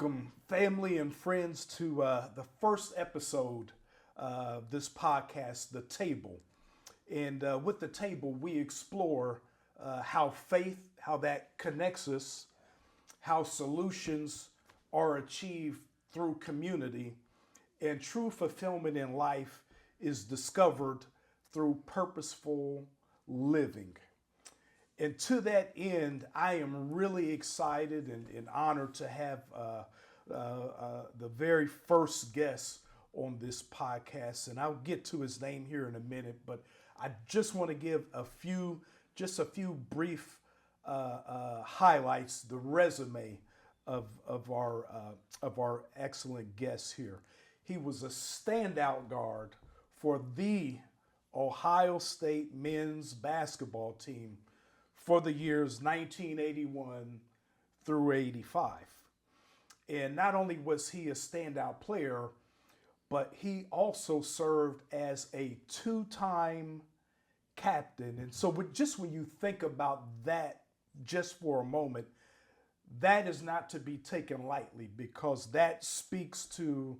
Welcome, family and friends, to the first episode of this podcast, The Table. And with The Table, we explore how faith, how that connects us, how solutions are achieved through community, and true fulfillment in life is discovered through purposeful living. And to that end, I am really excited and honored to have the very first guest on this podcast. And I'll get to his name here in a minute, but I just want to give a few brief highlights, the resume of our excellent guest here. He was a standout guard for the Ohio State men's basketball team for the years 1981 through 85. And not only was he a standout player, but he also served as a two-time captain. And so just when you think about that just for a moment, that is not to be taken lightly, because that speaks to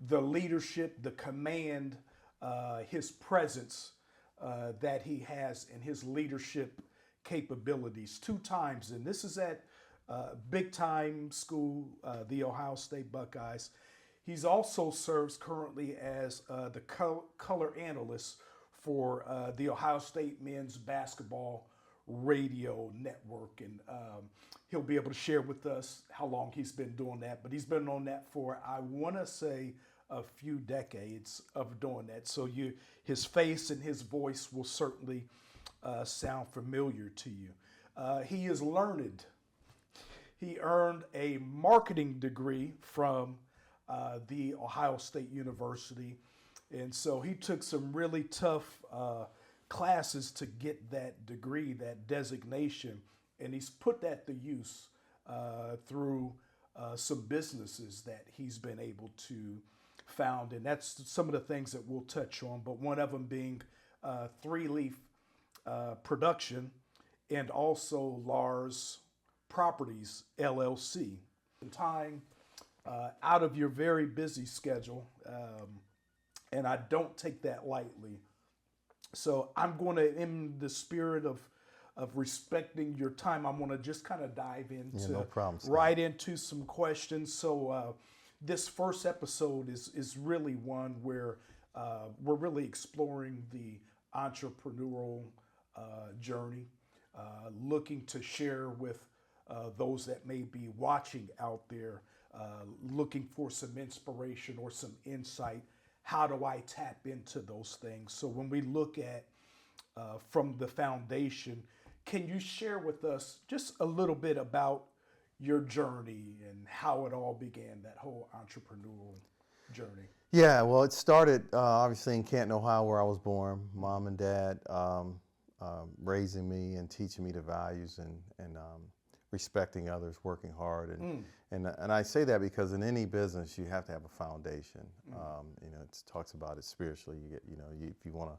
the leadership, the command, his presence that he has, and his leadership capabilities two times. And this is at big time school, the Ohio State Buckeyes. He's also serves currently as the color analyst for the Ohio State men's basketball radio network. And he'll be able to share with us how long he's been doing that. But he's been on that for, I want to say, a few decades of doing that. So his face and his voice will certainly sound familiar to you. He is learned. He earned a marketing degree from the Ohio State University. And so he took some really tough classes to get that degree, that designation. And he's put that to use through some businesses that he's been able to found. And that's some of the things that we'll touch on. But one of them being Three Leaf Production, and also Lars Properties LLC. Time out of your very busy schedule, and I don't take that lightly. So I'm going to, in the spirit of respecting your time, I'm going to just kind of dive into no problem, right into some questions. So this first episode is really one where we're really exploring the entrepreneurial journey, looking to share with those that may be watching out there, looking for some inspiration or some insight. How do I tap into those things? So when we look at from the foundation, can you share with us just a little bit about your journey and how it all began, that whole entrepreneurial journey? Yeah, well, it started obviously in Canton, Ohio, where I was born. Mom and dad raising me and teaching me the values and respecting others, working hard, and I say that because in any business you have to have a foundation. It talks about it spiritually. If you want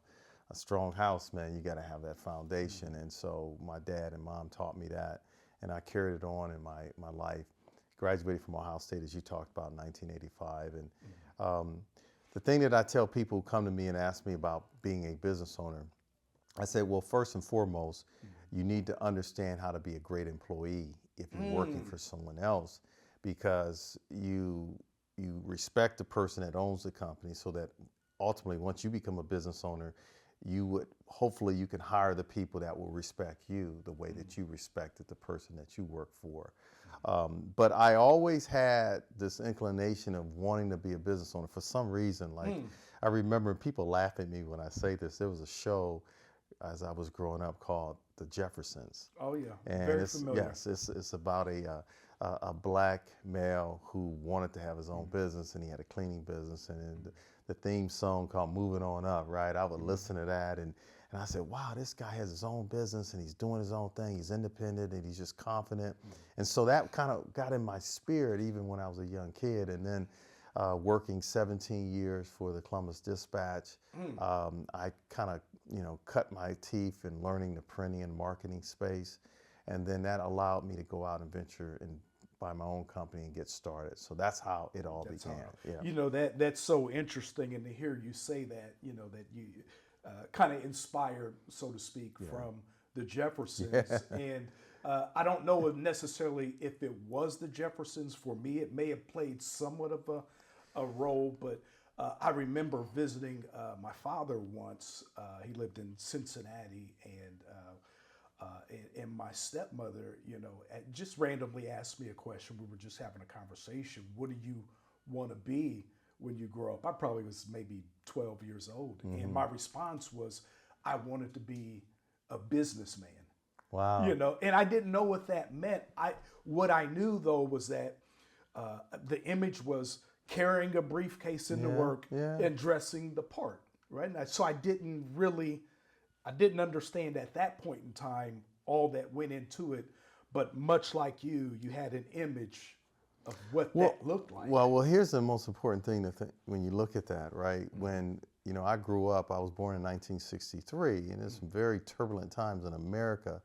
a strong house, man, you got to have that foundation. And so my dad and mom taught me that, and I carried it on in my life. Graduated from Ohio State, as you talked about, in 1985, and the thing that I tell people who come to me and ask me about being a business owner, I say, well, first and foremost, you need to understand how to be a great employee if you're working for someone else, because you respect the person that owns the company, so that ultimately, once you become a business owner, hopefully you can hire the people that will respect you the way that you respected the person that you work for. But I always had this inclination of wanting to be a business owner for some reason. Like I remember people laugh at me when I say this. There was a show as I was growing up called The Jeffersons. Oh yeah, and very familiar. Yes, it's about a black male who wanted to have his own business, and he had a cleaning business, and the theme song called "Moving On Up." Right, I would listen to that, and I said, wow, this guy has his own business and he's doing his own thing. He's independent and he's just confident, and so that kind of got in my spirit even when I was a young kid. And then working 17 years for the Columbus Dispatch, I kind of cut my teeth in learning the printing and marketing space, and then that allowed me to go out and venture and buy my own company and get started. So that's how it all That's began. how, Yeah. you know, that's so interesting, and to hear you say that, you know, that you kind of inspired, so to speak, from the Jeffersons. And I don't know if necessarily if it was the Jeffersons. For me, it may have played somewhat of a role, but I remember visiting my father once. He lived in Cincinnati, and my stepmother, you know, just randomly asked me a question. We were just having a conversation. What do you want to be when you grow up? I probably was maybe 12 years old. And my response was, I wanted to be a businessman. Wow. You know, and I didn't know what that meant. What I knew though was that the image was carrying a briefcase into work and dressing the part, right? So I didn't understand at that point in time all that went into it. But much like you had an image of what that looked like. Well, here's the most important thing when you look at that, right? When, you know, I grew up, I was born in 1963, and there's some very turbulent times in America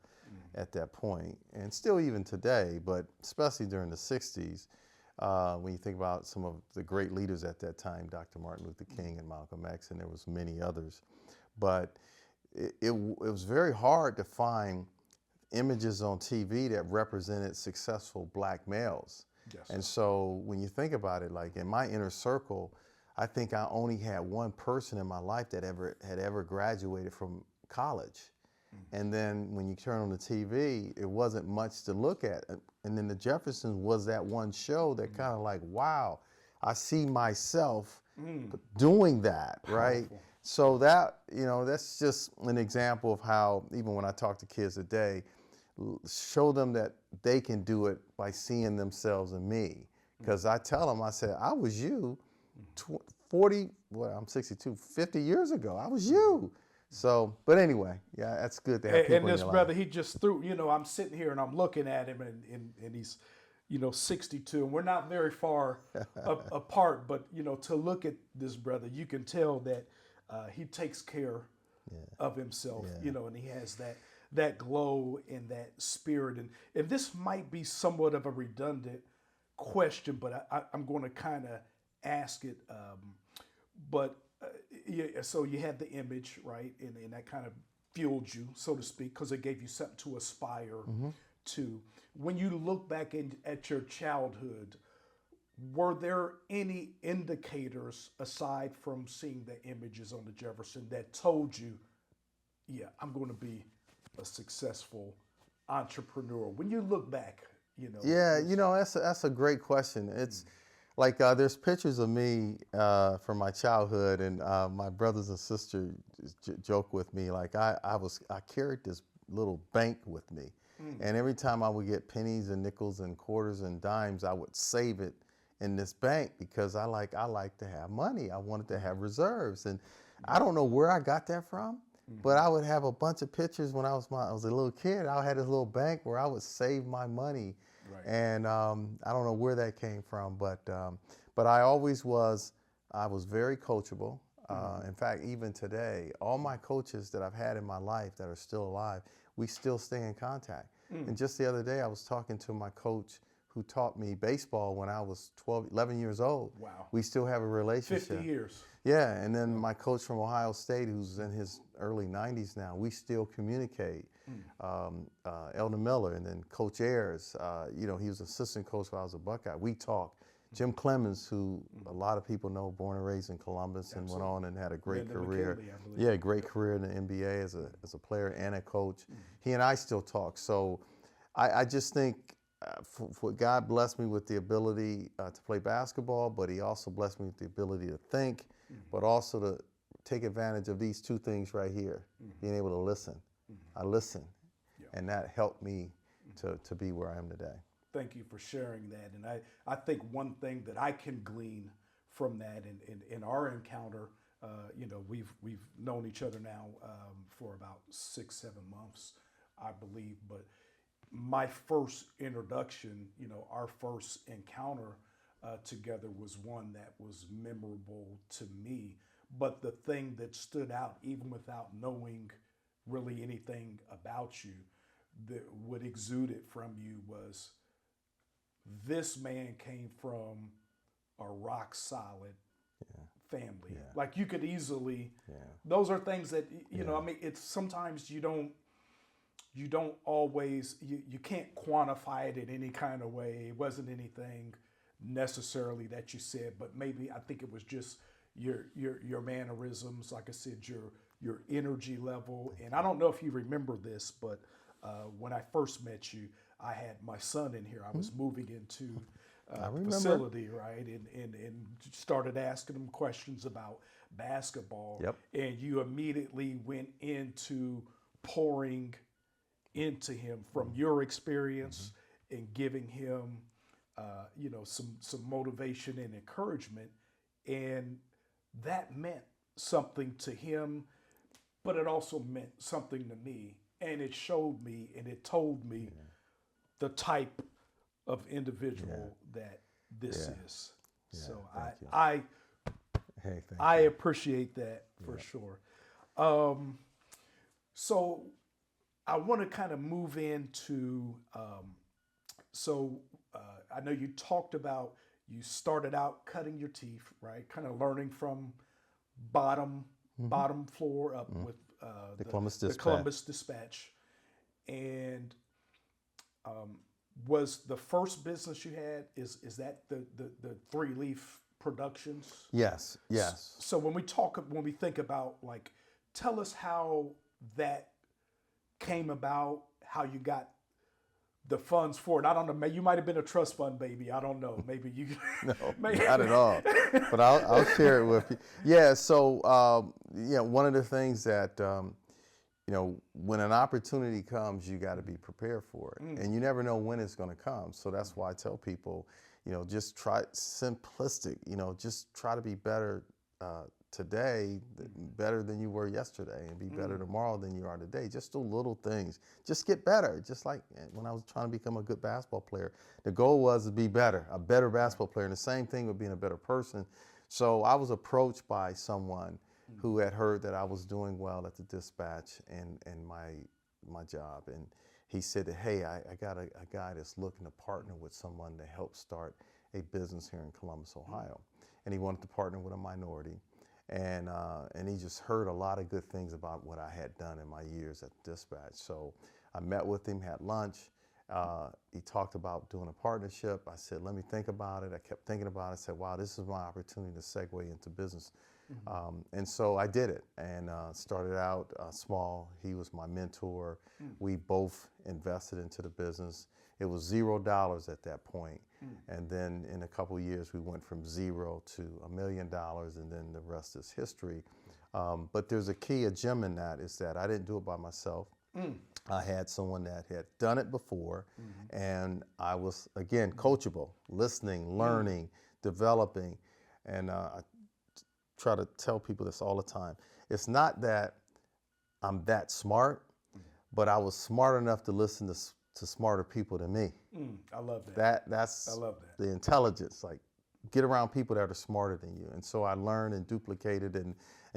at that point, and still even today, but especially during the 60s, when you think about some of the great leaders at that time, Dr. Martin Luther King and Malcolm X, and there was many others. But it was very hard to find images on TV that represented successful black males. Yes. And so when you think about it, like in my inner circle, I think I only had one person in my life that had ever graduated from college. And then when you turn on the TV, it wasn't much to look at. And then the Jeffersons was that one show that kind of like, wow, I see myself doing that, right? Powerful. So that, you know, that's just an example of how, even when I talk to kids today, show them that they can do it by seeing themselves in me. Because I tell them, I said, I was you 50 years ago. I was you. So, but anyway, yeah, that's good to have people And in this your brother, life. he just threw, you know, I'm sitting here and I'm looking at him, and he's, you know, 62, and we're not very far apart, but, you know, to look at this brother, you can tell that he takes care of himself, you know, and he has that glow and that spirit. And this might be somewhat of a redundant question, but I'm going to kind of ask it. But yeah, so you had the image, right? And that kind of fueled you, so to speak, because it gave you something to aspire to. When you look back at your childhood, were there any indicators aside from seeing the images on the Jefferson that told you, yeah, I'm going to be a successful entrepreneur? When you look back, you know. Yeah, you know, that's a great question. It's like there's pictures of me from my childhood, and my brothers and sisters joke with me like I carried this little bank with me, and every time I would get pennies and nickels and quarters and dimes, I would save it in this bank because I like to have money. I wanted to have reserves, and I don't know where I got that from. But I would have a bunch of pictures when I was a little kid. I had this little bank where I would save my money, and I don't know where that came from. But I always was. I was very coachable. In fact, even today, all my coaches that I've had in my life that are still alive, we still stay in contact. And just the other day, I was talking to my coach who taught me baseball when I was 11 years old. Wow. We still have a relationship. 50 years. Yeah, and then my coach from Ohio State, who's in his early 90s now, we still communicate. Elder Miller, and then Coach Ayers, you know, he was assistant coach while I was a Buckeye. We talk. Jim Clemens, who a lot of people know, born and raised in Columbus, and went on and had a great career. McKinley, I believe. Yeah, great career in the NBA as a player and a coach. He and I still talk. So I just think for God blessed me with the ability to play basketball, but he also blessed me with the ability to think, but also to take advantage of these two things right here, being able to listen. I listen, and that helped me to be where I am today. Thank you for sharing that. And I think one thing that I can glean from that in our encounter, you know, we've known each other now for about 6-7 months, I believe, but my first introduction, you know, our first encounter together was one that was memorable to me. But the thing that stood out, even without knowing really anything about you, that what exuded from you was this man came from a rock solid family. Yeah. Like you could easily, Yeah. those are things that, you know, I mean, it's sometimes you don't always, you can't quantify it in any kind of way. It wasn't anything necessarily that you said, but maybe I think it was just your mannerisms, like I said, your energy level. And I don't know if you remember this, but when I first met you, I had my son in here. I was moving into the facility, right? And started asking him questions about basketball. Yep. And you immediately went into pouring into him from your experience and giving him, you know, some motivation and encouragement. And that meant something to him, but it also meant something to me. And it showed me and it told me the type of individual that this is. So I appreciate that for sure. So I want to kind of move into, I know you talked about, you started out cutting your teeth, right? Kind of learning from bottom floor up with the Columbus Dispatch. And was the first business you had, is that the Three Leaf Productions? Yes, yes. So when we think about, like, tell us how that came about, how you got the funds for it. I don't know. You might have been a trust fund baby. I don't know. Maybe you. No, not at all. But I'll share it with you. Yeah. So one of the things that when an opportunity comes, you got to be prepared for it, and you never know when it's going to come. So that's why I tell people, just try simplistic. Just try to be better today, better than you were yesterday, and be better tomorrow than you are today. Just do little things. Just get better. Just like when I was trying to become a good basketball player, the goal was to be better, a better basketball player. And the same thing with being a better person. So I was approached by someone who had heard that I was doing well at the Dispatch and my job. And he said that, hey, I got a guy that's looking to partner with someone to help start a business here in Columbus, Ohio. And he wanted to partner with a minority. And he just heard a lot of good things about what I had done in my years at the Dispatch. So I met with him, had lunch. He talked about doing a partnership. I said, let me think about it. I kept thinking about it. I said, wow, this is my opportunity to segue into business. And so I did it and started out small. He was my mentor. We both invested into the business. It was $0 at that point. And then in a couple of years, we went from 0 to $1 million, and then the rest is history. But there's a gem in that, is that I didn't do it by myself. I had someone that had done it before, and I was, again, coachable, listening, learning, developing. And I try to tell people this all the time. It's not that I'm that smart, but I was smart enough to listen to smarter people than me. I love that. I love that. The intelligence, like get around people that are smarter than you. And so I learned and duplicated and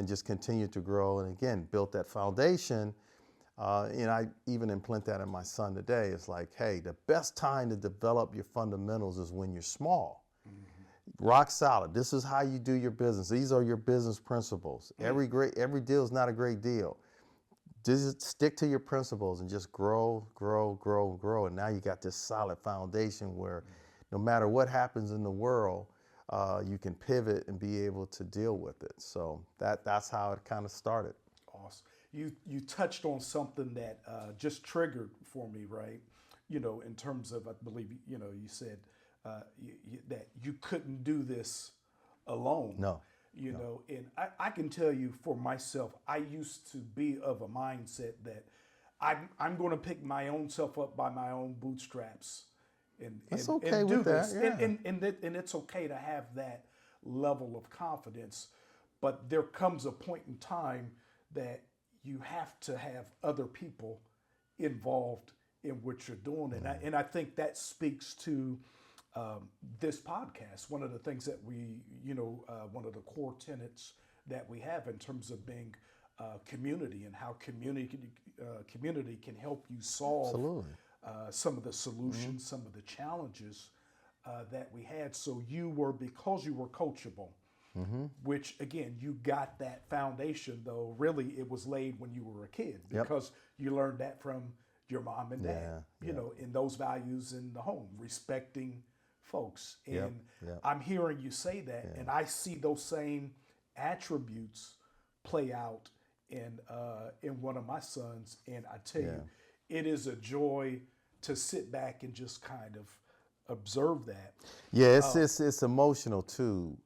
just continued to grow. And again, built that foundation. And I even implement that in my son today. It's like, hey, the best time to develop your fundamentals is when you're small. Rock solid. This is how you do your business. These are your business principles. Every deal is not a great deal. Just stick to your principles and just grow, grow, grow, grow. And now you got this solid foundation where no matter what happens in the world, you can pivot and be able to deal with it. So that's how it kind of started. Awesome. You touched on something that just triggered for me, right? In terms of, I believe, you said that you couldn't do this alone. No. And I can tell you for myself, I used to be of a mindset that I'm going to pick my own self up by my own bootstraps and do this. Yeah. And it's okay to have that level of confidence, but there comes a point in time that you have to have other people involved in what you're doing. And I think that speaks to this podcast. One of the things that we, one of the core tenets that we have in terms of being community and how community can help you solve some of the solutions, some of the challenges that we had. So because you were coachable, which again, you got that foundation, though really it was laid when you were a kid because you learned that from your mom and dad, you know, in those values in the home, respecting folks. And I'm hearing you say that, and I see those same attributes play out in one of my sons. And I tell you, it is a joy to sit back and just kind of observe that. Yeah, it's emotional too,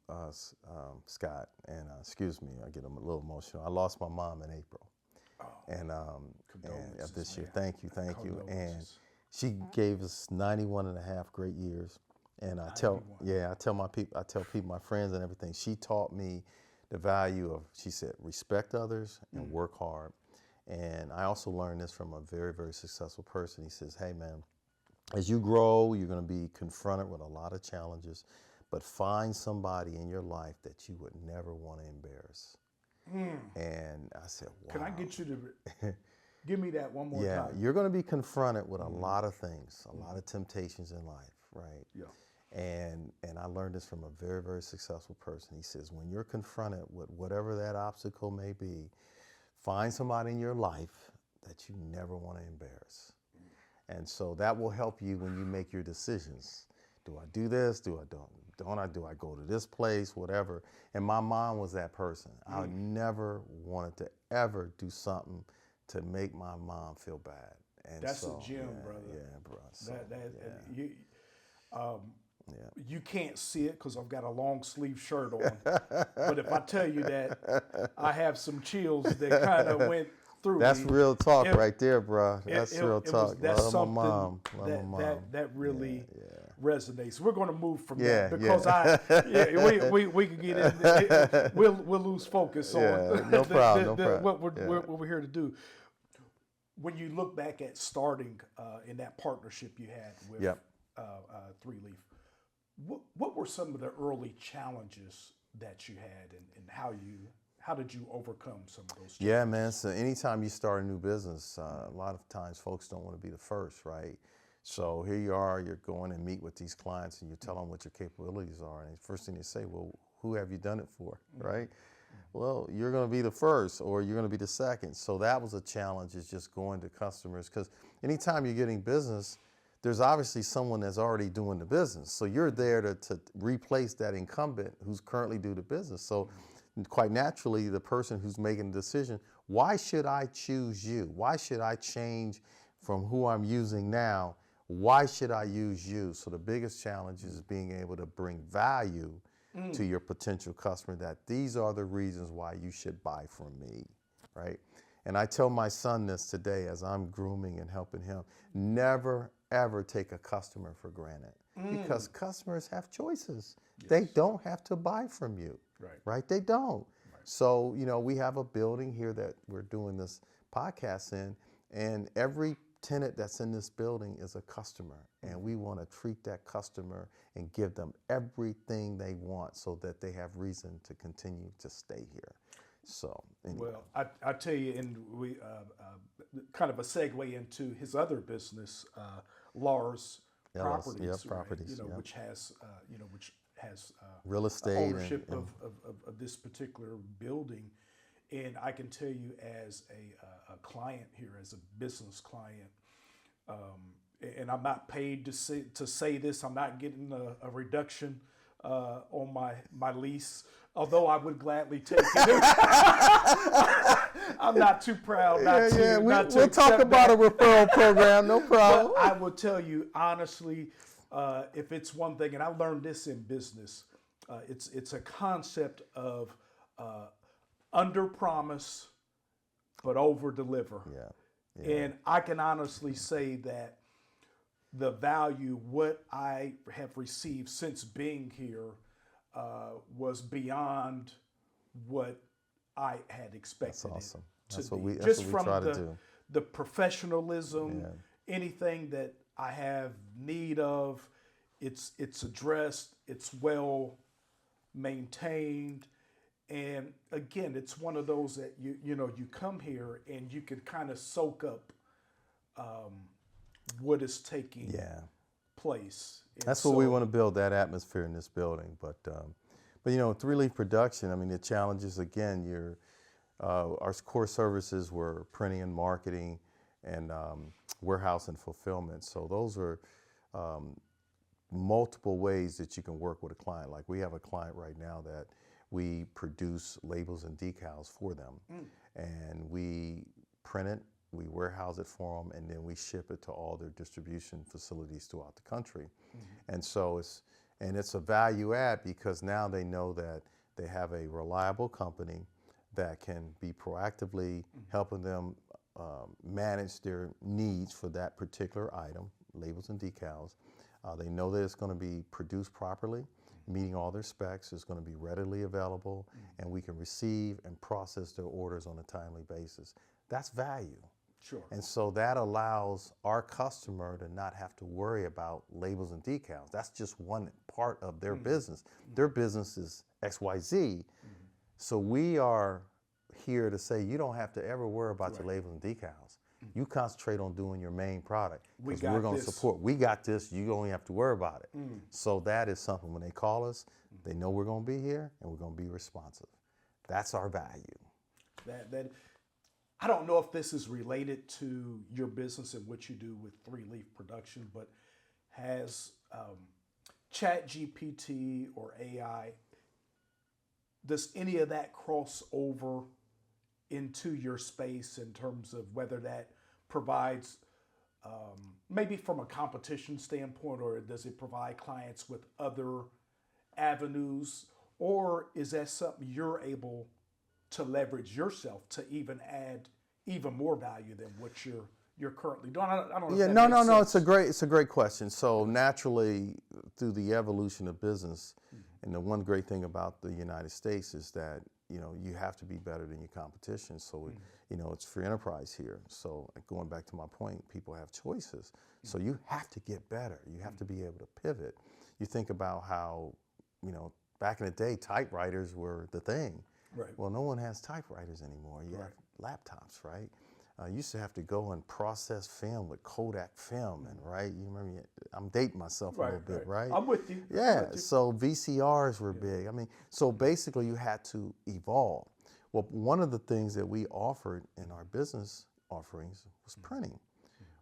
Scott. And excuse me, I get a little emotional. I lost my mom in April, and of this year. Thank you. And she gave us 91 and a half great years. And I tell people, my friends and everything. She taught me the value of, she said, respect others and work hard. And I also learned this from a very, very successful person. He says, hey man, as you grow, you're going to be confronted with a lot of challenges, but find somebody in your life that you would never want to embarrass. And I said, wow. Can I get you to give me that one more time? Yeah, you're going to be confronted with a lot of things, a lot of temptations in life, right? Yeah. And I learned this from a very, very successful person. He says, when you're confronted with whatever that obstacle may be, find somebody in your life that you never want to embarrass. And so that will help you when you make your decisions. Do I do this? Do I go to this place? Whatever. And my mom was that person. I never wanted to ever do something to make my mom feel bad. And that's so, a gem, brother. Yeah, bro. So, you can't see it because I've got a long sleeve shirt on. But if I tell you that I have some chills that kind of went through that's me, real talk right there, bro. That's real talk. That's Love something my mom. Love my mom. That really resonates. We're going to move from Yeah, that because we can get in. We'll lose focus on no problem. What we're here to do. When you look back at starting in that partnership you had with Three Leaf, what were some of the early challenges that you had, and how did you overcome some of those challenges? Yeah, man. So anytime you start a new business, a lot of times folks don't want to be the first, right? So here you are, you're going and meet with these clients and you tell them what your capabilities are. And the first thing they say, well, who have you done it for, right? Well, you're going to be the first or you're going to be the second. So that was a challenge, is just going to customers, because anytime you're getting business, there's obviously someone that's already doing the business. So you're there to replace that incumbent who's currently doing the business. So quite naturally, the person who's making the decision, why should I choose you? Why should I change from who I'm using now? Why should I use you? So the biggest challenge is being able to bring value to your potential customer, that these are the reasons why you should buy from me, right? And I tell my son this today as I'm grooming and helping him, never, ever take a customer for granted, because customers have choices. Yes. They don't have to buy from you, right? They don't. Right. So, we have a building here that we're doing this podcast in, and every tenant that's in this building is a customer, and we want to treat that customer and give them everything they want so that they have reason to continue to stay here. So, anyway. Well, I tell you, and we kind of a segue into his other business, Lars Properties, Properties, which has real estate ownership of this particular building. And I can tell you, as a client here, as a business client, and I'm not paid to say this, I'm not getting a reduction on my lease, although I would gladly take it. I'm not too proud not to. We'll talk about a referral program, no problem. But I will tell you honestly, if it's one thing, and I learned this in business, it's a concept of under promise but over deliver. Yeah. And I can honestly say that the value, what I have received since being here, was beyond what I had expected. That's awesome. That's what we from try to do. The professionalism, anything that I have need of, it's addressed, it's well maintained. And again, it's one of those that you come here and you can kind of soak up what is taking place. And That's what we so- want to build, that atmosphere in this building. But you know, three-leaf production, I mean, the challenges, again, our core services were printing and marketing and warehouse and fulfillment. So those are multiple ways that you can work with a client. Like we have a client right now that we produce labels and decals for them. And we print it, we warehouse it for them, and then we ship it to all their distribution facilities throughout the country. And so it's a value add because now they know that they have a reliable company that can be proactively helping them manage their needs for that particular item, labels and decals. They know that it's going to be produced properly, meeting all their specs, it's going to be readily available, and we can receive and process their orders on a timely basis. That's value. Sure. And so that allows our customer to not have to worry about labels and decals. That's just one part of their business. Their business is XYZ. So we are here to say you don't have to ever worry about your labels and decals. You concentrate on doing your main product. Because we're going to support. We got this. You don't have to worry about it. So that is something when they call us, they know we're going to be here and we're going to be responsive. That's our value. That I don't know if this is related to your business and what you do with three-leaf production, but has ChatGPT or AI, does any of that cross over into your space in terms of whether that provides maybe from a competition standpoint, or does it provide clients with other avenues, or is that something you're able to leverage yourself to even add even more value than what you're currently doing? I don't know. Yeah, if that no. makes sense. It's a great question. So naturally, through the evolution of business, and the one great thing about the United States is that you have to be better than your competition. So it's free enterprise here. So going back to my point, people have choices. So you have to get better. You have to be able to pivot. You think about how back in the day, typewriters were the thing. Right. Well, no one has typewriters anymore. You have laptops, right? You used to have to go and process film with Kodak film, and you remember, I'm dating myself a little bit, right? I'm with you. Yeah, so VCRs were big. I mean, so basically you had to evolve. Well, one of the things that we offered in our business offerings was printing.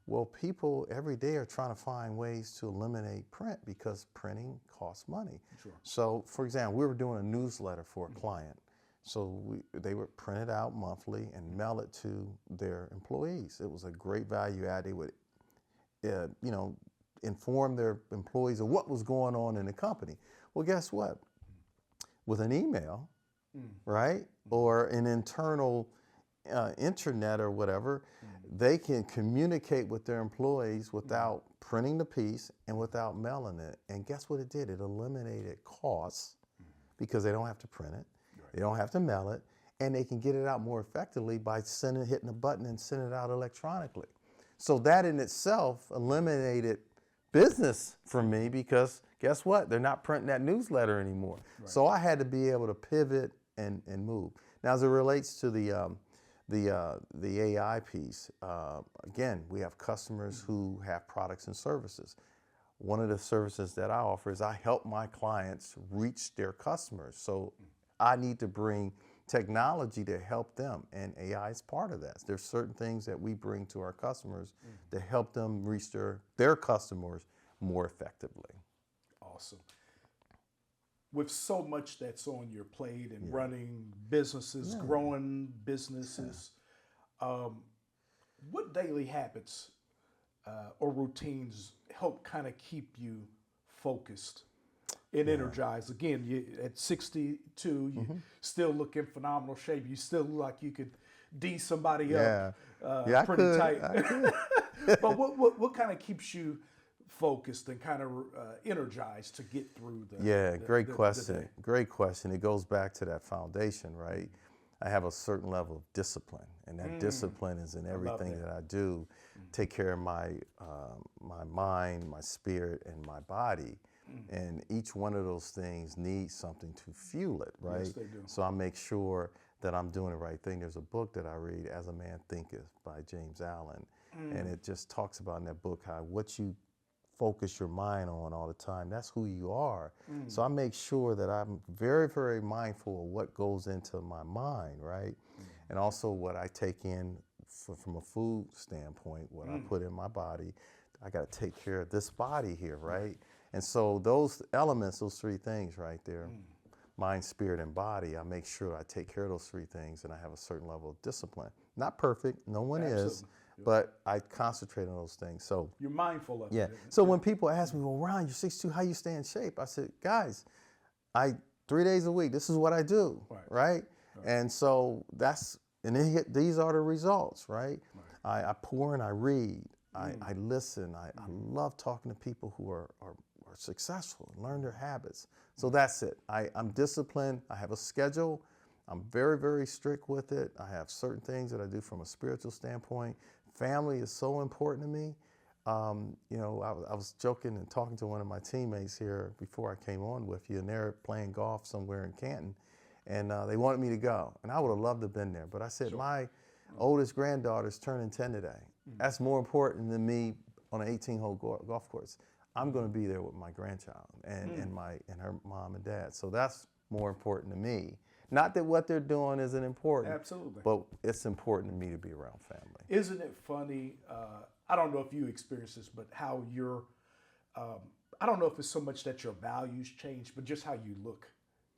Well, people every day are trying to find ways to eliminate print because printing costs money. Sure. So, for example, we were doing a newsletter for a client. So they would print it out monthly and mail it to their employees. It was a great value add. They would, inform their employees of what was going on in the company. Well, guess what? With an email, right, or an internal internet or whatever, they can communicate with their employees without printing the piece and without mailing it. And guess what it did? It eliminated costs because they don't have to print it. They don't have to mail it, and they can get it out more effectively by hitting a button and sending it out electronically. So that in itself eliminated business for me because guess what? They're not printing that newsletter anymore. Right. So I had to be able to pivot and move. Now, as it relates to the AI piece, again, we have customers who have products and services. One of the services that I offer is I help my clients reach their customers. So I need to bring technology to help them, and AI is part of that. There's certain things that we bring to our customers to help them reach their customers more effectively. Awesome. With so much that's on your plate and running businesses, growing businesses, what daily habits or routines help kind of keep you focused and energized? Again, you at 62, you still look in phenomenal shape. You still look like you could D somebody up pretty tight. I could. But what kind of keeps you focused and kind of energized to get through the great the question. day? Great question. It goes back to that foundation, right? I have a certain level of discipline, and that discipline is in everything that I do. Take care of my my mind, my spirit, and my body. And each one of those things needs something to fuel it, right? Yes, they do. So I make sure that I'm doing the right thing. There's a book that I read, As a Man Thinketh by James Allen. And it just talks about in that book how what you focus your mind on all the time. That's who you are. So I make sure that I'm very, very mindful of what goes into my mind, right? And also what I take in from a food standpoint, what I put in my body. I got to take care of this body here, right? And so those elements, those three things right there, mind, spirit, and body, I make sure I take care of those three things, and I have a certain level of discipline. Not perfect, no one is, but I concentrate on those things. So you're mindful of yeah. it. So when people ask me, well, Ron, you're 6'2", how you stay in shape? I said, guys, 3 days a week, this is what I do, right? And so these are the results, right? I pour and I read, I listen, I love talking to people who are successful and learn their habits. So that's it. I'm disciplined, I have a schedule, I'm very, very strict with it. I have certain things that I do from a spiritual standpoint. Family is so important to me. You know, I was joking and talking to one of my teammates here before I came on with you, and they're playing golf somewhere in Canton, and they wanted me to go. And I would have loved to have been there, but I said, my oldest granddaughter's turning 10 today. That's more important than me on an 18-hole golf course. I'm going to be there with my grandchild and her mom and dad. So that's more important to me. Not that what they're doing isn't important. Absolutely. But it's important to me to be around family. Isn't it funny? I don't know if you experience this, but how I don't know if it's so much that your values change, but just how you look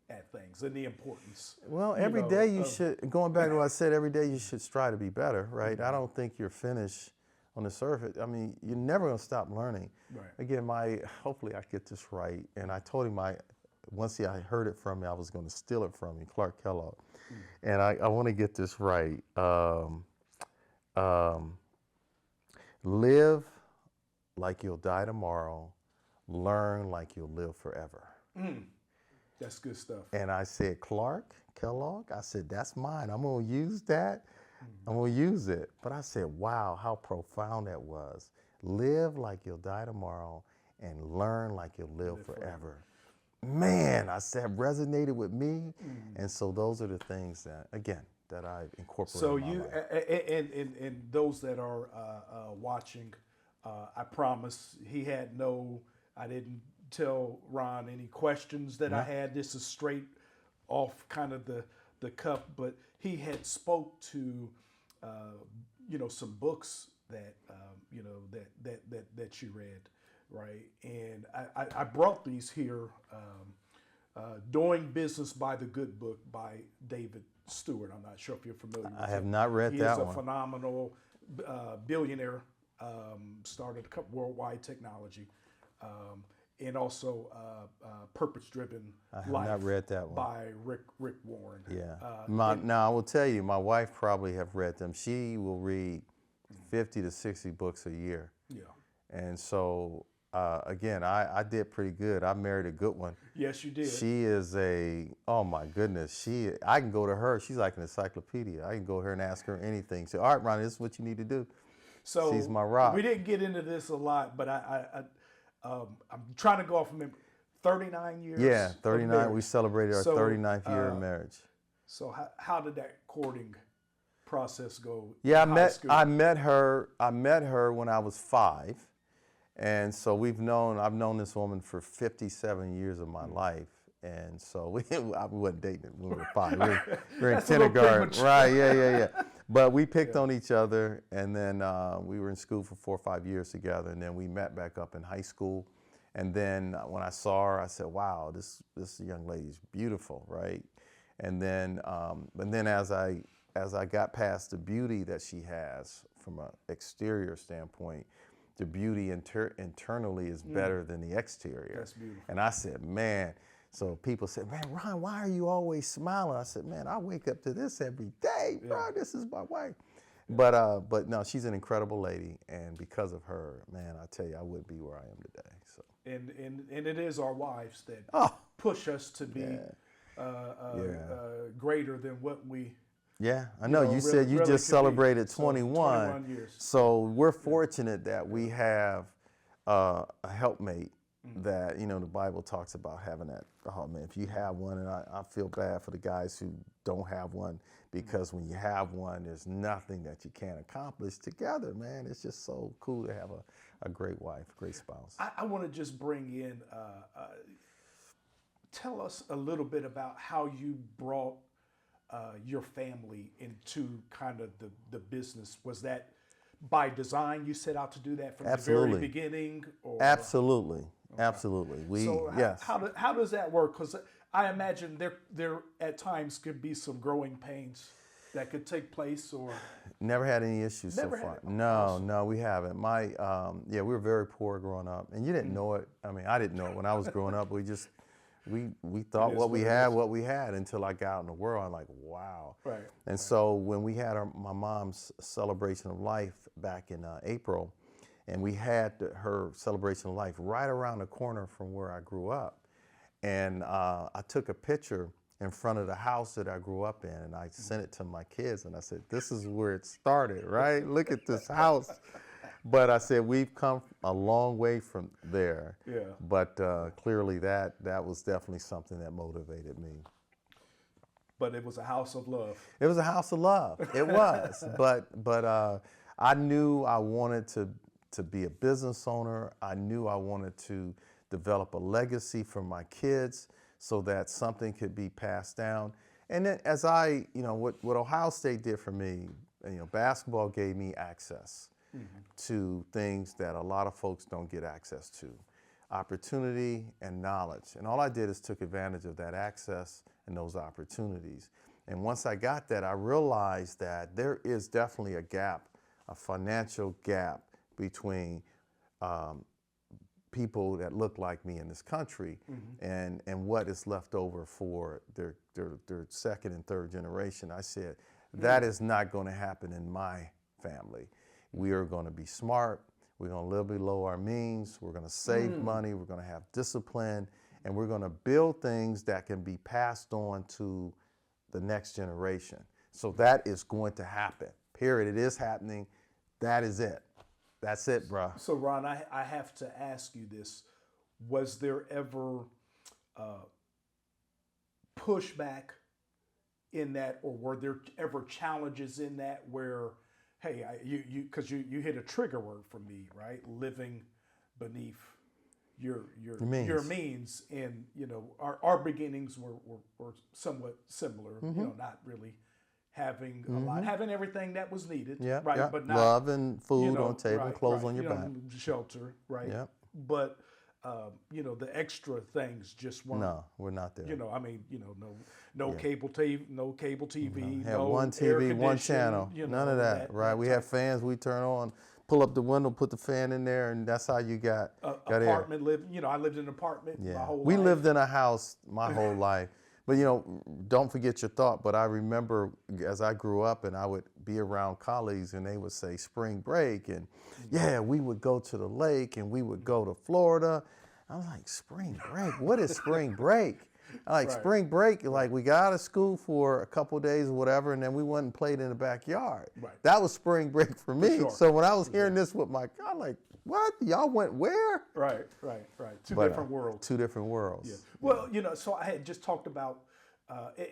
at things and the importance. Well, every day you should, going back to what I said, every day you should strive to be better, right? I don't think you're finished on the surface. I mean, you're never going to stop learning. Right. Again, hopefully I get this right. And I told him once I heard it from me, I was going to steal it from him, Clark Kellogg. And I want to get this right. Live like you'll die tomorrow. Learn like you'll live forever. That's good stuff. And I said, Clark Kellogg, I said, that's mine. I'm going to use that. I'm going to use it. But I said, wow, how profound that was. Live like you'll die tomorrow and learn like you'll live forever. Man, I said, resonated with me. And so those are the things that, again, that I've incorporated So in my life. and those that are watching, I promise I didn't tell Ron any questions that I had. This is straight off kind of the cuff, but he had spoke to, some books that, that you read, right? And I brought these here, Doing Business by the Good Book by David Stewart. I'm not sure if you're familiar with I have not read that one. He is a phenomenal billionaire, started worldwide technology, and also Purpose Driven Life. I have not read that one. By Rick Warren. Yeah. Now, I will tell you, my wife probably have read them. She will read 50 to 60 books a year. Yeah. And so, again, I did pretty good. I married a good one. Yes, you did. She is oh my goodness. I can go to her. She's like an encyclopedia. I can go to her and ask her anything. Say, all right, Ronnie, this is what you need to do. So she's my rock. We didn't get into this a lot, but I'm trying to go off from 39 years. Yeah, 39. We celebrated our 39th year of marriage. So how did that courting process go? Yeah, I met her when I was 5. And so I've known this woman for 57 years of my life. And so I wasn't dating when we were 5. We were in kindergarten. Right, yeah. But we picked on each other, and then we were in school for 4 or 5 years together, and then we met back up in high school. And then when I saw her, I said, wow, this young lady's beautiful, right? And then as I got past the beauty that she has from an exterior standpoint, the beauty internally is better than the exterior. That's beautiful. And I said, man, so people said, man, Ron, why are you always smiling? I said, man, I wake up to this every day, bro. This is my wife. But no, she's an incredible lady, and because of her, man, I tell you, I wouldn't be where I am today. So. And it is our wives that push us to be greater than what we. Yeah, I know. You said you just celebrated 21 years. So we're fortunate that we have a helpmate that, the Bible talks about having that helpmate. If you have one, and I feel bad for the guys who don't have one because when you have one, there's nothing that you can't accomplish together, man. It's just so cool to have a great wife, great spouse. I want to just bring in, tell us a little bit about how you brought your family into kind of the business. Was that by design? You set out to do that from the very beginning? Or? Absolutely. Okay. Absolutely. So yes. How does that work? Because I imagine there at times could be some growing pains that could take place, or never had any issues so far. No, we haven't. We were very poor growing up, and you didn't know it. I mean, I didn't know it when I was growing up. We thought what we had until I got out in the world. I'm like, wow. Right. And so when we had my mom's celebration of life back in April, and we had her celebration of life right around the corner from where I grew up. And I took a picture in front of the house that I grew up in, and I sent it to my kids, and I said, this is where it started, right? Look at this house. But I said, we've come a long way from there. Yeah. But clearly that was definitely something that motivated me. But it was a house of love. It was a house of love. It was. But I knew I wanted to be a business owner. I knew I wanted to develop a legacy for my kids so that something could be passed down. And then as what Ohio State did for me, basketball gave me access to things that a lot of folks don't get access to. Opportunity and knowledge. And all I did is took advantage of that access and those opportunities. And once I got that, I realized that there is definitely a gap, a financial gap between people that look like me in this country and what is left over for their second and third generation. I said, that is not going to happen in my family. We are going to be smart. We're going to live below our means. We're going to save money. We're going to have discipline. And we're going to build things that can be passed on to the next generation. So that is going to happen, period. It is happening. That is it. That's it, bro. So, Ron, I have to ask you this. Was there ever pushback in that, or were there ever challenges in that where, hey, because you hit a trigger word for me, right? Living beneath your means, and our beginnings were somewhat similar. Not really having a lot, having everything that was needed, right? Yeah. But not love and food on the table, clothes on your back, shelter, right? Yeah. But the extra things just weren't. No, we're not there. No cable TV, no cable TV, Have no one TV, one channel, none of that, right? We have fans we turn on, pull up the window, put the fan in there, and that's how you got apartment living. I lived in an apartment my whole life. We lived in a house my whole life. But don't forget your thought. But I remember as I grew up and I would be around colleagues and they would say spring break, and we would go to the lake and we would go to Florida. I was like, spring break? What is spring break? Spring break, like we got out of school for a couple of days or whatever, and then we went and played in the backyard. Right. That was spring break for me. Sure. So when I was hearing this with my, I'm like, what? Y'all went where? Right. Two different worlds. Two different worlds. Yeah. Well, so I had just talked about,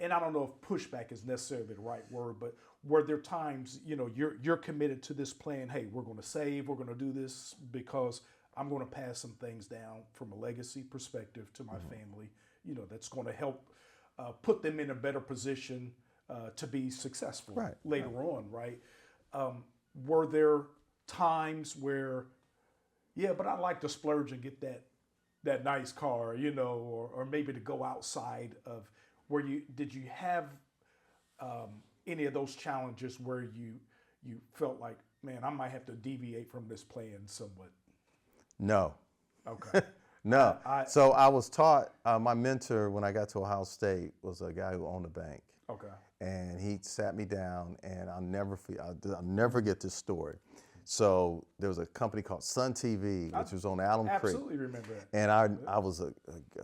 and I don't know if pushback is necessarily the right word, but were there times, you're committed to this plan, hey, we're going to save, we're going to do this because I'm going to pass some things down from a legacy perspective to my family, that's going to help put them in a better position to be successful later on, right? Were there times where, but I'd like to splurge and get that nice car, or maybe to go outside of where did you have any of those challenges where you felt like, man, I might have to deviate from this plan somewhat? No. Okay. No. So I was taught, my mentor when I got to Ohio State was a guy who owned a bank. Okay. And he sat me down, and I'll never forget this story. So there was a company called Sun TV, which was on Alum Creek. Absolutely remember that. And I was a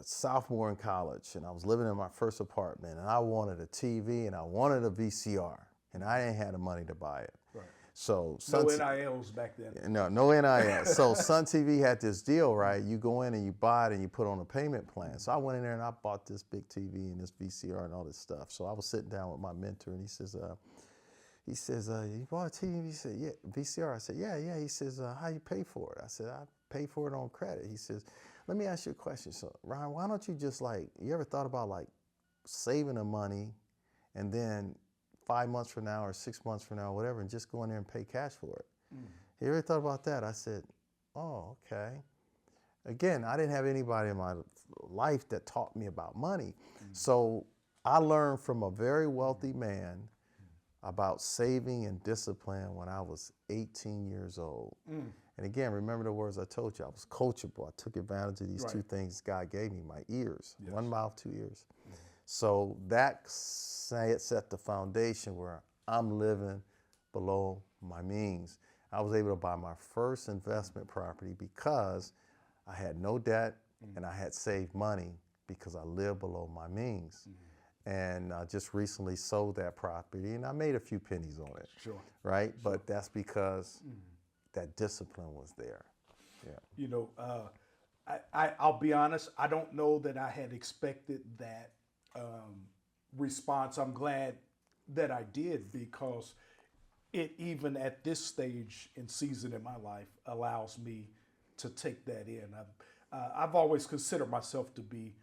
sophomore in college, and I was living in my first apartment, and I wanted a TV, and I wanted a VCR, and I didn't have the money to buy it. Right. So No NILs back then. no NIL. So Sun TV had this deal, right? You go in and you buy it and you put on a payment plan. So I went in there and I bought this big TV and this VCR and all this stuff. So I was sitting down with my mentor and he says, you bought a TV? He said, yeah, VCR. I said, yeah. He says, how you pay for it? I said, I pay for it on credit. He says, let me ask you a question. So Ryan, why don't you just you ever thought about saving the money and then 5 months from now or 6 months from now, whatever, and just go in there and pay cash for it? You ever thought about that? I said, oh, okay. Again, I didn't have anybody in my life that taught me about money. So I learned from a very wealthy man about saving and discipline when I was 18 years old. And again, remember the words I told you, I was coachable. I took advantage of these two things God gave me, my ears, one mouth, 2 ears. So that set the foundation where I'm living below my means. I was able to buy my first investment property because I had no debt and I had saved money because I lived below my means. And I just recently sold that property and I made a few pennies on it. Sure. Right? Sure. But that's because that discipline was there. Yeah. You know, I'll be honest, I don't know that I had expected that response. I'm glad that I did because it, even at this stage and season in my life, allows me to take that in. I've always considered myself to be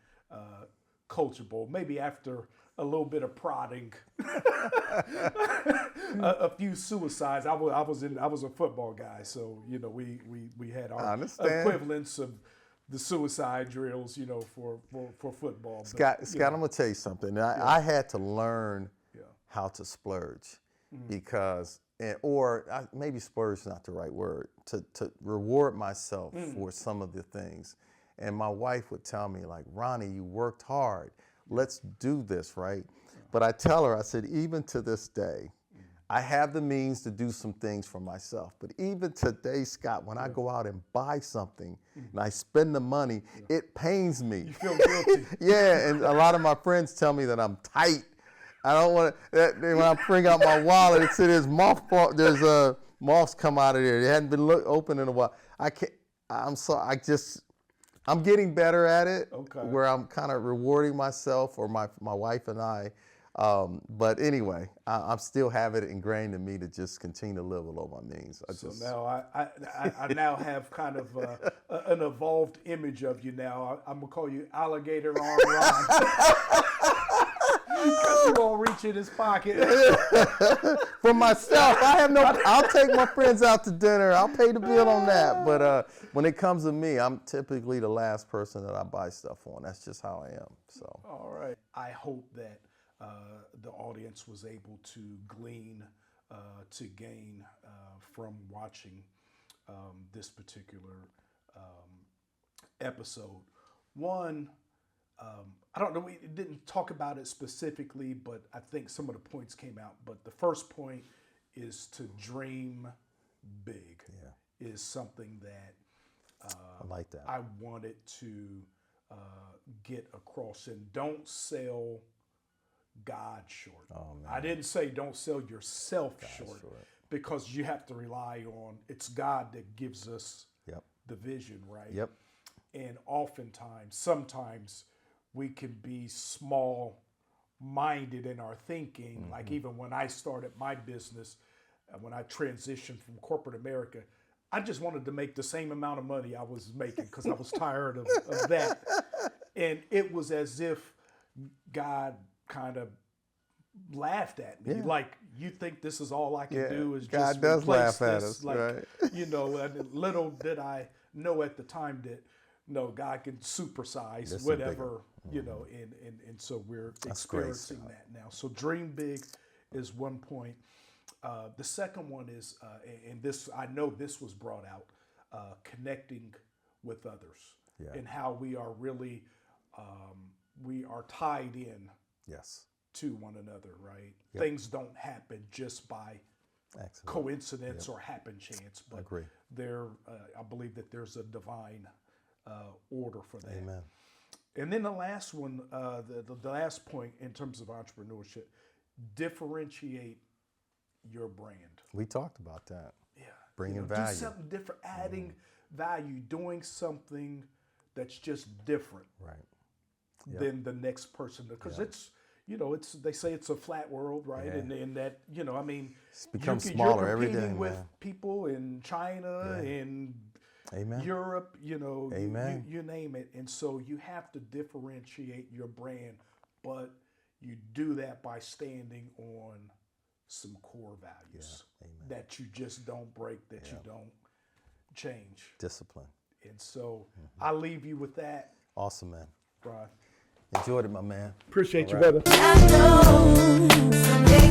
coachable. Maybe after a little bit of prodding, a few suicides. I was a football guy, so you know we had our equivalents of the suicide drills, you know, for football. Scott, I'm gonna tell you something. I had to learn how to splurge because, maybe splurge is not the right word, to reward myself for some of the things. And my wife would tell me, like, Ronnie, you worked hard. Let's do this, right? But I tell her, I said, even to this day, I have the means to do some things for myself. But even today, Scott, when I go out and buy something and I spend the money, it pains me. You feel guilty. Yeah, and a lot of my friends tell me that I'm tight. I don't want to, when I bring out my wallet, it's there's moths come out of there. They hadn't been open in a while. I'm getting better at it, where I'm kind of rewarding myself or my wife and I. But anyway, I still have it ingrained in me to just continue to live below my means. Now I now have kind of an evolved image of you now. I'm going to call you Alligator Arm Ron. Because you won't reach in his pocket. For myself, I'll take my friends out to dinner. I'll pay the bill on that. But when it comes to me, I'm typically the last person that I buy stuff on. That's just how I am. So. All right. I hope that the audience was able to glean, to gain from watching this particular episode. One, I don't know, we didn't talk about it specifically, but I think some of the points came out. But the first point is to dream big. Is something that I like that. I wanted to get across. And don't sell God short. Oh, man. I didn't say don't sell yourself short, because you have to rely on, it's God that gives us the vision, right? Yep. And sometimes we can be small-minded in our thinking. Like even when I started my business, when I transitioned from corporate America, I just wanted to make the same amount of money I was making because I was tired of that. And it was as if God kind of laughed at me. Like, you think this is all I can do is God just does replace laugh at this? us, Like, right? you know, and little did I know at the time that, no, God can supersize whatever, you know, and so we're experiencing that now. So dream big is one point. The second one is, and this, I know this was brought out, connecting with others and how we are really, we are tied in to one another, right? Things don't happen just by coincidence or happen chance, but I believe that there's a divine order for that. Amen. And then the last one, the last point in terms of entrepreneurship, differentiate your brand. We talked about that. Yeah. Bringing Do value. something different, adding value, doing something that's just different Right. than the next person. Because it's, they say it's a flat world, right? Yeah. And that, I mean, It's become you're smaller every competing day, with man. people in China, in Amen. Europe, Amen. you name it. And so you have to differentiate your brand, but you do that by standing on some core values that you just don't break, that you don't change. Discipline. And so I leave you with that, Awesome, man. Brian. Enjoyed it, my man. Appreciate All you, right. brother. I know someday